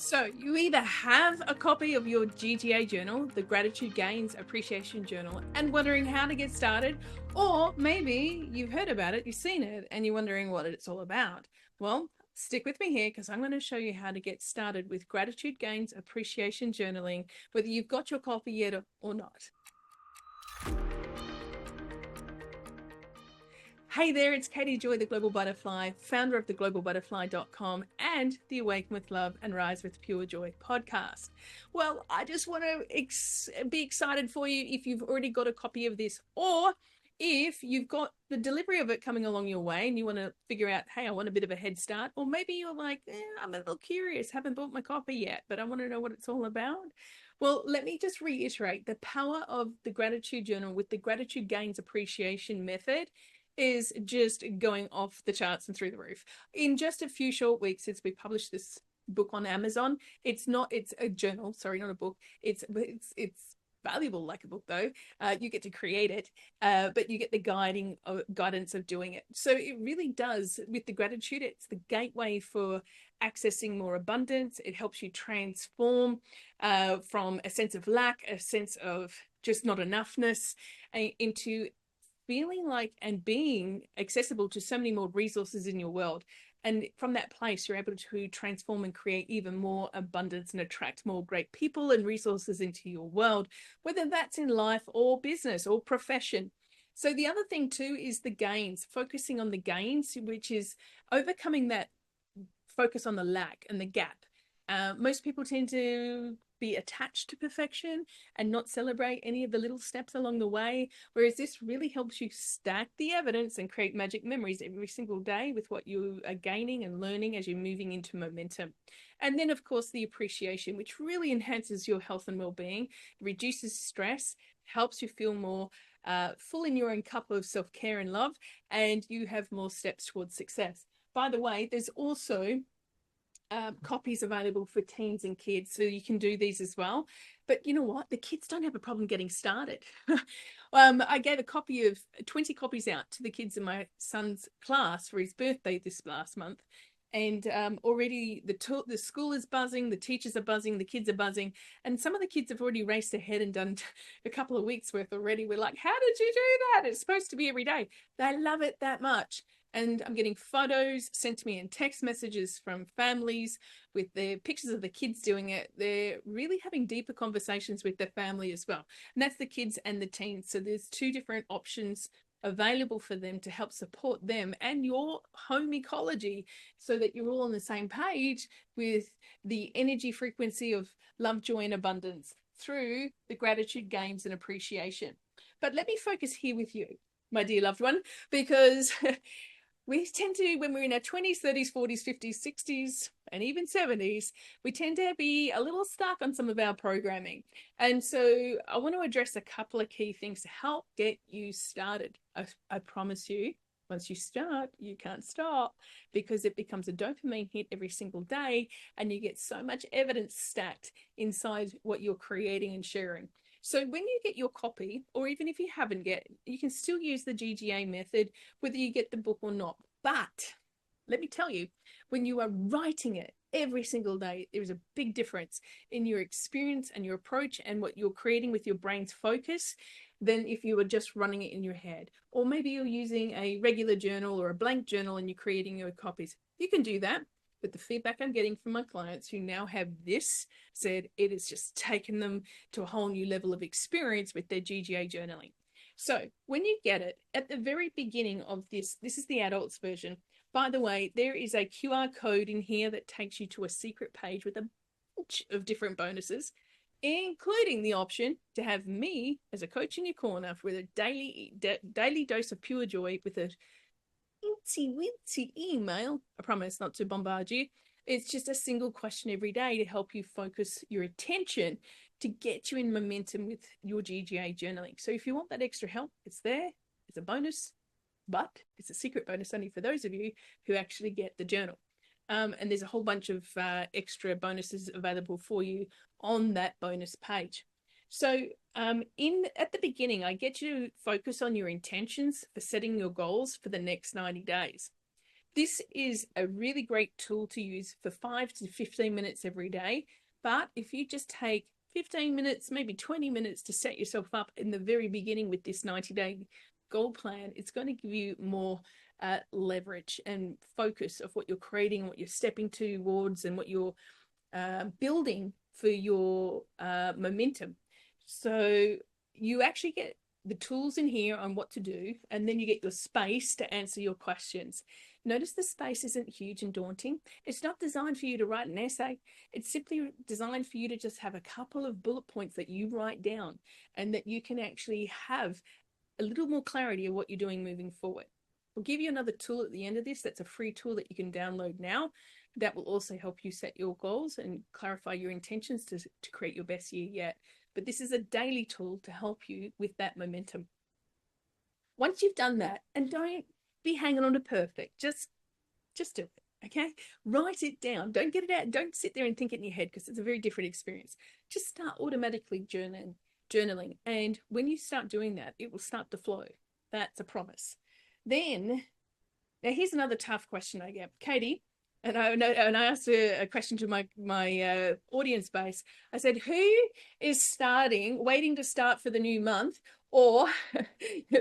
So you either have a copy of your GGA journal, the Gratitude Gains Appreciation Journal, and wondering how to get started, or maybe you've heard about it, you've seen it, and you're wondering what it's all about. Well, stick with me here because I'm going to show you how to get started with Gratitude Gains Appreciation Journaling, whether you've got your copy yet or not. Hey there, it's Katie Joy, the Global Butterfly, founder of theglobalbutterfly.com and the Awaken with Love and Rise with Pure Joy podcast. Well, I just want to be excited for you if you've already got a copy of this, or if you've got the delivery of it coming along your way and you want to figure out, hey, I want a bit of a head start, or maybe you're like, I'm a little curious, haven't bought my copy yet, but I want to know what it's all about. Well, let me just reiterate the power of the gratitude journal with the Gratitude Gains Appreciation method is just going off the charts and through the roof. In just a few short weeks since we published this book on Amazon, it's a journal, sorry, not a book. It's valuable like a book though. You get to create it, but you get the guidance of doing it. So it really does, with the gratitude, it's the gateway for accessing more abundance. It helps you transform from a sense of lack, a sense of just not enoughness, into feeling like and being accessible to so many more resources in your world. And from that place, you're able to transform and create even more abundance and attract more great people and resources into your world, whether that's in life or business or profession. So the other thing too is the gains, focusing on the gains, which is overcoming that focus on the lack and the gap. Most people tend to be attached to perfection and not celebrate any of the little steps along the way, whereas this really helps you stack the evidence and create magic memories every single day with what you are gaining and learning as you're moving into momentum. And then, of course, the appreciation, which really enhances your health and well-being, reduces stress, helps you feel more full in your own cup of self-care and love, and you have more steps towards success. By the way, there's also copies available for teens and kids, so you can do these as well. But you know what? The kids don't have a problem getting started. I gave a copy of 20 copies out to the kids in my son's class for his birthday this last month. And already the school is buzzing, the teachers are buzzing, the kids are buzzing, and some of the kids have already raced ahead and done a couple of weeks worth already. We're like, how did you do that? It's supposed to be every day. They love it that much. And I'm getting photos sent to me in text messages from families with their pictures of the kids doing it. They're really having deeper conversations with their family as well. And that's the kids and the teens. So there's two different options available for them to help support them and your home ecology so that you're all on the same page with the energy frequency of love, joy, and abundance through the gratitude games and appreciation. But let me focus here with you, my dear loved one, because we tend to, when we're in our 20s, 30s, 40s, 50s, 60s, and even 70s, we tend to be a little stuck on some of our programming. And so I want to address a couple of key things to help get you started. I promise you, once you start, you can't stop, because it becomes a dopamine hit every single day, and you get so much evidence stacked inside what you're creating and sharing. So when you get your copy, or even if you haven't yet, you can still use the GGA method, whether you get the book or not. But let me tell you, when you are writing it every single day, there is a big difference in your experience and your approach and what you're creating with your brain's focus than if you were just running it in your head. Or maybe you're using a regular journal or a blank journal and you're creating your copies. You can do that. But the feedback I'm getting from my clients who now have this said it has just taken them to a whole new level of experience with their GGA journaling. So when you get it, at the very beginning of this is the adults version. By the way, there is a QR code in here that takes you to a secret page with a bunch of different bonuses, including the option to have me as a coach in your corner with a daily dose of pure joy with a wincy email. I promise not to bombard you. It's just a single question every day to help you focus your attention to get you in momentum with your GGA journaling. So if you want that extra help, it's there. It's a bonus, but it's a secret bonus only for those of you who actually get the journal. And there's a whole bunch of extra bonuses available for you on that bonus page. So at the beginning, I get you to focus on your intentions for setting your goals for the next 90 days. This is a really great tool to use for 5 to 15 minutes every day. But if you just take 15 minutes, maybe 20 minutes to set yourself up in the very beginning with this 90-day goal plan, it's going to give you more leverage and focus of what you're creating, what you're stepping towards, and what you're building for your momentum. So you actually get the tools in here on what to do, and then you get your space to answer your questions. Notice the space isn't huge and daunting. It's not designed for you to write an essay. It's simply designed for you to just have a couple of bullet points that you write down and that you can actually have a little more clarity of what you're doing moving forward. We'll give you another tool at the end of this. That's a free tool that you can download now. That will also help you set your goals and clarify your intentions to create your best year yet. But this is a daily tool to help you with that momentum. Once you've done that, and don't be hanging on to perfect, just do it, okay? Write it down. Don't get it out. Don't sit there and think it in your head, because it's a very different experience. Just start automatically journaling. And when you start doing that, it will start to flow. That's a promise. Then, now here's another tough question I get. Katie, and I asked a question to my audience base. I said, who is waiting to start for the new month or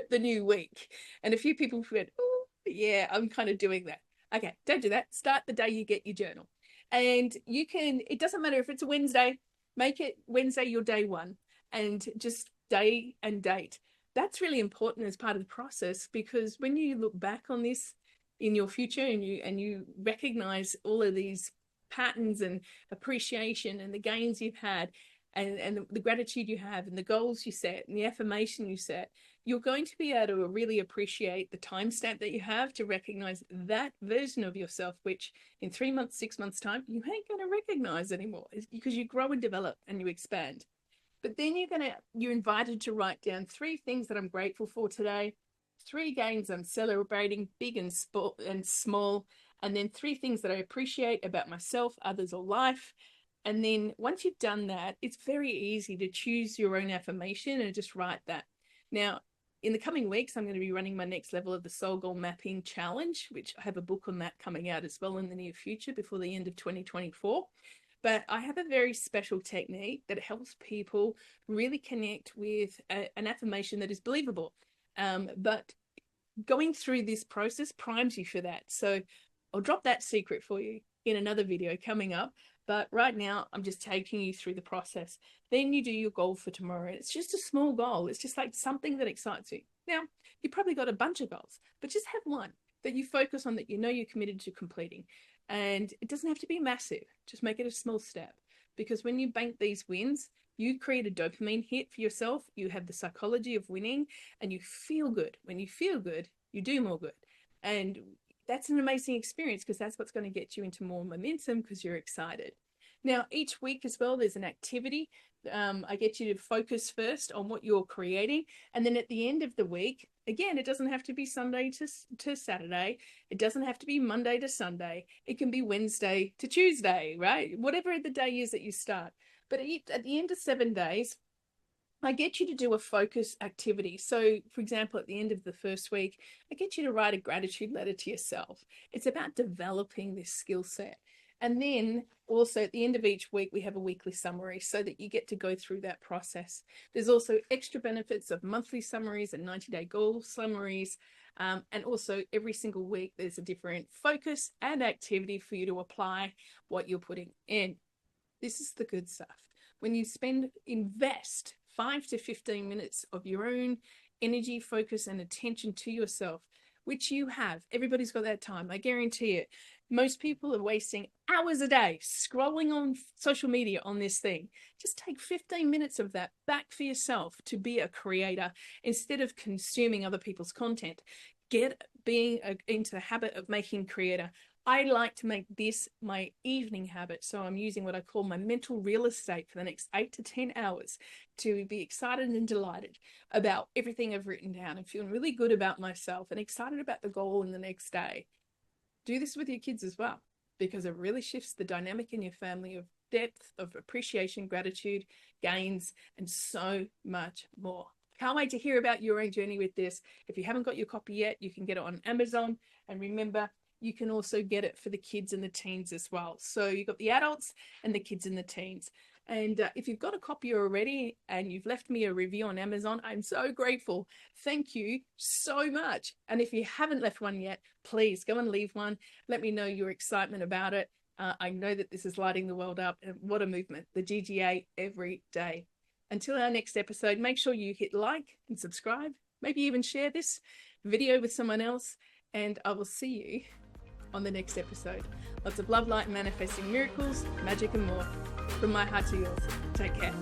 the new week? And a few people went, oh, yeah, I'm kind of doing that. Okay, don't do that. Start the day you get your journal. And you can, it doesn't matter if it's a Wednesday, make it Wednesday your day one, and just day and date. That's really important as part of the process, because when you look back on this in your future and you recognize all of these patterns and appreciation and the gains you've had and the gratitude you have and the goals you set and the affirmation you set, you're going to be able to really appreciate the timestamp that you have to recognize that version of yourself, which in 3 months, 6 months time, you ain't going to recognize anymore, because you grow and develop and you expand. But then you're invited to write down 3 things that I'm grateful for today, 3 gains I'm celebrating, big and small, and then 3 things that I appreciate about myself, others, or life. And then once you've done that, it's very easy to choose your own affirmation and just write that. Now, in the coming weeks, I'm going to be running my next level of the Soul Goal Mapping Challenge, which I have a book on that coming out as well in the near future before the end of 2024. But I have a very special technique that helps people really connect with an affirmation that is believable. But going through this process primes you for that. So I'll drop that secret for you in another video coming up. But right now, I'm just taking you through the process. Then you do your goal for tomorrow. It's just a small goal. It's just like something that excites you. Now, you probably got a bunch of goals, but just have one that you focus on, that you know you're committed to completing. And it doesn't have to be massive. Just make it a small step. Because when you bank these wins, you create a dopamine hit for yourself. You have the psychology of winning and you feel good. When you feel good, you do more good. And that's an amazing experience, because that's what's going to get you into more momentum, because you're excited. Now, each week as well, there's an activity. I get you to focus first on what you're creating. And then at the end of the week, again, it doesn't have to be Sunday to Saturday. It doesn't have to be Monday to Sunday. It can be Wednesday to Tuesday, right? Whatever the day is that you start. But at the end of 7 days, I get you to do a focus activity. So, for example, at the end of the first week, I get you to write a gratitude letter to yourself. It's about developing this skill set. And then also at the end of each week, we have a weekly summary so that you get to go through that process. There's also extra benefits of monthly summaries and 90-day goal summaries. And also every single week, there's a different focus and activity for you to apply what you're putting in. This is the good stuff. When you invest 5 to 15 minutes of your own energy, focus, and attention to yourself, which you have. Everybody's got that time. I guarantee it. Most people are wasting hours a day scrolling on social media on this thing. Just take 15 minutes of that back for yourself to be a creator instead of consuming other people's content. Get into the habit of making creator. I like to make this my evening habit. So I'm using what I call my mental real estate for the next 8 to 10 hours to be excited and delighted about everything I've written down and feeling really good about myself and excited about the goal in the next day. Do this with your kids as well, because it really shifts the dynamic in your family of depth, of appreciation, gratitude, gains, and so much more. Can't wait to hear about your own journey with this. If you haven't got your copy yet, you can get it on Amazon. And remember, you can also get it for the kids and the teens as well. So you've got the adults and the kids and the teens. And if you've got a copy already and you've left me a review on Amazon, I'm so grateful. Thank you so much. And if you haven't left one yet, please go and leave one. Let me know your excitement about it. I know that this is lighting the world up, and what a movement, the GGA every day. Until our next episode, make sure you hit like and subscribe, maybe even share this video with someone else, and I will see you on the next episode. Lots of love, light, manifesting miracles, magic, and more. From my heart to yours. Take care.